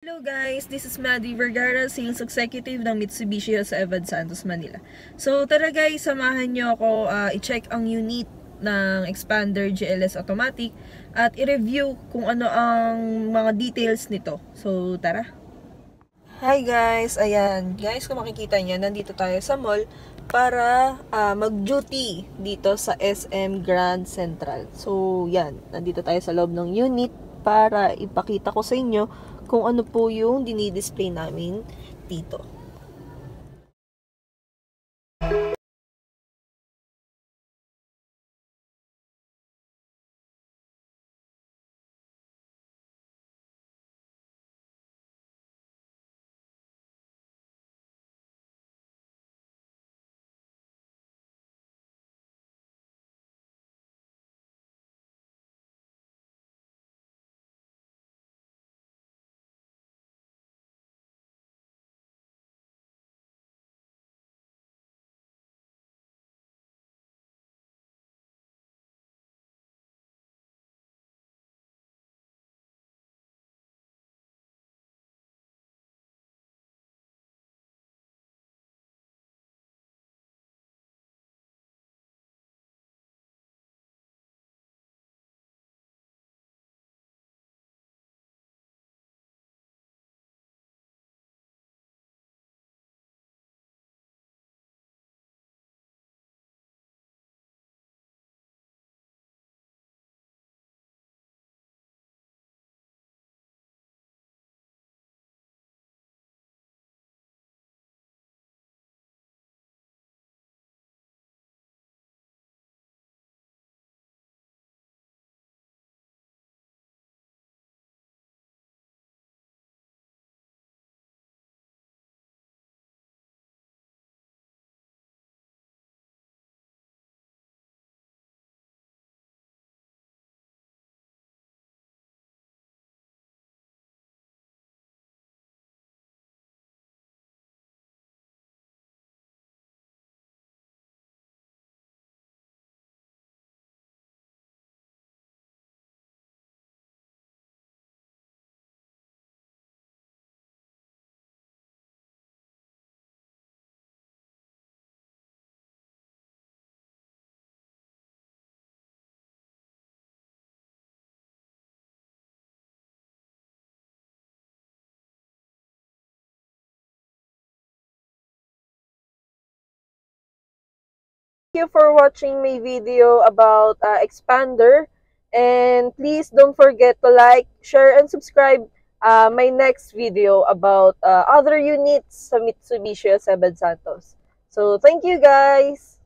Hello guys, this is Maddie Vergara, Sales Executive ng Mitsubishi sa Evad Santos, Manila. So tara guys, samahan nyo ako i-check ang unit ng Expander GLS Automatic at i-review kung ano ang mga details nito. So tara! Hi guys, ayan. Guys, kung makikita nyo, nandito tayo sa mall para mag-duty dito sa SM Grand Central. So yan, nandito tayo sa loob ng unit para ipakita ko sa inyo kung ano po yung dinidisplay namin dito. Thank you for watching my video about Expander, and please don't forget to like, share, and subscribe my next video about other units sa Mitsubishi Seven Santos. So thank you guys!